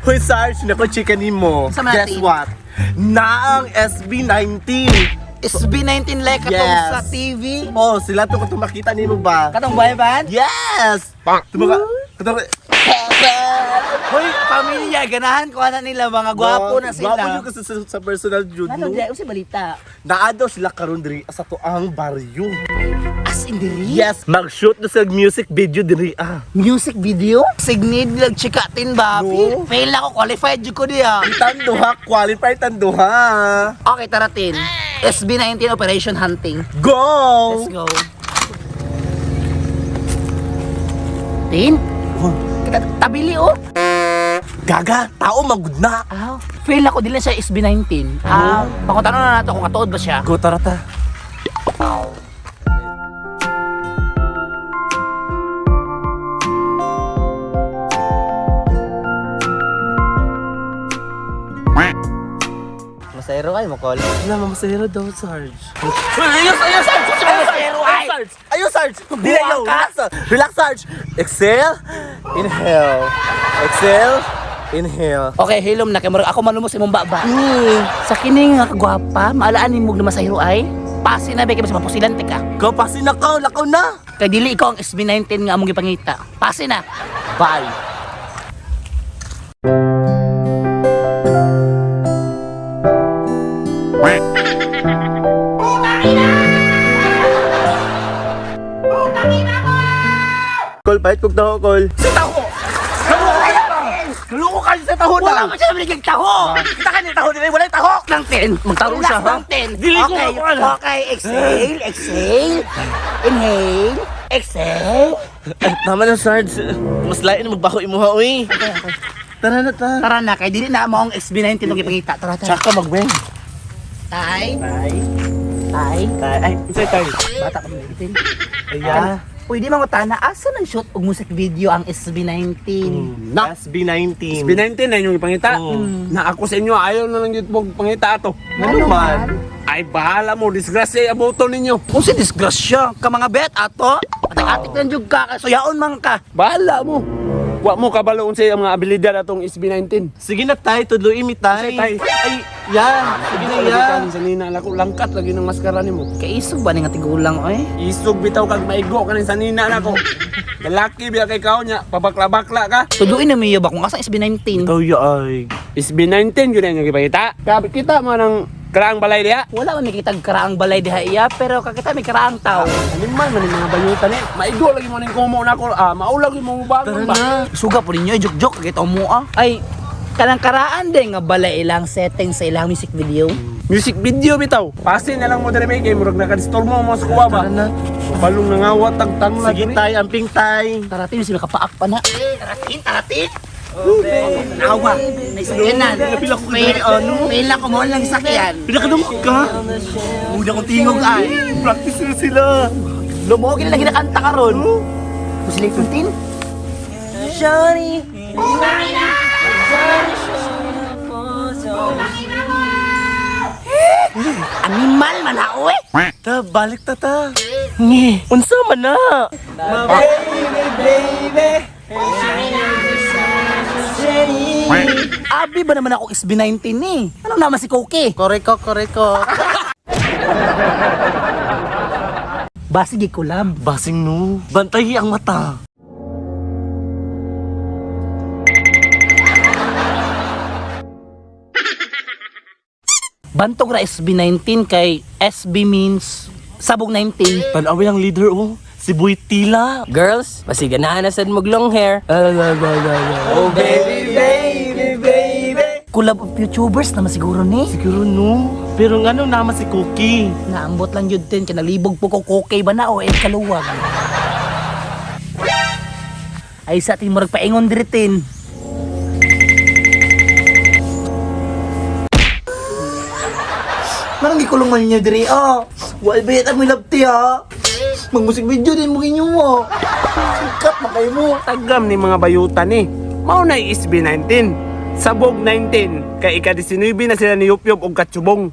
Hoy Sarge, nako chikanin mo. Sa Guess natin? what? Naang SB19. SB19 like katong Yes. sa TV. Oh, sila to kung makita nimo ba? Katong boy band. Yes! Tumaga. Katong Hoy, pamilya, ganahan ko na nila, mga gwapo na sila. Gwapo yung kasi sa personal Jude, Ano no? diya, usi balita. Naadaw sila karon diri sa tuang baryo. As in diri? Yes, mag-shoot na sa music video diri ah. Music video? Signid lang chikatin ba? No. Fail ako, qualified jud ko diya. Tanduha, qualified tanduha. Okay, taratin. SB19 Operation Hunting. Go! Let's go. Tin? Tabili oh. Gaga, tao magud na. Ah, fail ako dili sa SB19. Pakuntanong na nato kung katuod ba siya. Go tarata. Masayro ay mo call. Wala, mamasahero daw, Sarge. Ayos, Sarge! Masayro ay! Sarge! Ayun, Sarge! Buwang ka? Relax, relax, Sarge! Exhale, inhale. Exhale, inhale. Okay, hilom na kay murag ako malumos imong baba. Sa kini nga kagwapa, maalaan nimog na masayro ay. Pasi na ba kay mas mapusilante ka. Go, pasin na ka, lakaw na! Kay dili ikaw ang SB19 nga among gipangita. Pasi na. Bye! Call, bait kong taho, call. Si taho. Naloko ka sa taho Wala man siya binigay taho. Kita ka ni taho nila, wala yung taho! Ng 10. Magtaro siya ha. Ng 10. Dili ko Okay, makuha. okay. Exhale, exhale. Inhale. Exhale. Ay, tama na, Sarge. Mas lain na magbaho imuha, uy. Tara na, ta. Tara na, kay dili na mo ang SB19 ang gipangita. Tara, tara. Tsaka mag-bang. Tay. Ay, Tay. ay, isa'y tayo. Bata pa natin. Aya. Pwede mga utana, asa nang shoot og music video ang SB19? Na. SB19. SB19 na yung ipangita. Mm. Na ako sa inyo, ayaw na lang yung pong pangita ato. Ano man? Ay, bahala mo, disgrasya yung aboto ninyo. Kung si disgrasya, ka mga bet ato, atik-atik lang jud ka, so yaon man ka. Bahala mo. Wa mo kabaloon sa mga abilidad atong SB19. Sige na, tay. Tudloy imi, tay. Sige, tay. Ay, yan. Sige na, yan. Sa nina, lako, langkat lagi ng maskara nimo. Kay isog ba ni nga tigulang oy? Isog bitaw kag maigo ka sa nina nako. Lalaki biya kay kao niya, pabakla-bakla ka. Tuduin na miyo ba kung asa SB19? Ikaw ay. SB19 yun ang ipangita. Kabi kita mo ng karaang balay diha. Wala man nakitag karaang balay diha iya, pero kakita may karaang tao. Animal man yung mga bayutan eh. Maigo lagi mo ning kumo nako. Maulag yung mga bagon ba. Suga po ninyo, juk-juk, kakita mo ah. Ay, kanang karaan din nga balay ilang setting sa ilang music video. Music video bitaw. Pasin na lang mo dere may kay murag nakadistormo mo sa kuwa ba. Tara na. Balong nangawat tag tangla. Sige, tay. Amping, tay. Taratin, si makapaak pa na. Taratin. Nawa, may sakyanan. May ko mo lang sakyan. Pinakadamag ka. Una kong tingog ay. Practice na sila. Lumogin lang ginakanta ka ron. Pusili kuntin. Johnny. Animal man na oy. Ta, balik ta, ta. Nge. Unsa man na? Abi ba naman ako SB19 eh? Ano naman si Koki? Koreko, koreko. Basig collab. Basing no. Bantay ang mata. Bantog ra SB19 kay SB means sabog 19. Tanawi ang leader, oh. Si Boy Tila. Girls, masiganahan na sad mog long hair. Oh, baby, baby, baby. Collab of YouTubers naman siguro ni. Siguro no. Pero nga no, naman si Cookie. Naambot lang yun din, kinalibog po ko Koki ba na o kaluwag. Ay sa ating marag paingon diritin. Marang gikulong man ninyo diri, oh. Wal bayat ang milabti, ha. Mag-musik video din mo kinyo mo. Sikat na kayo mo. Tagam ni mga bayutan eh. Mao na SB19. Sabog 19 kay ika-19 na sila ni Yup Yup og Katsubong.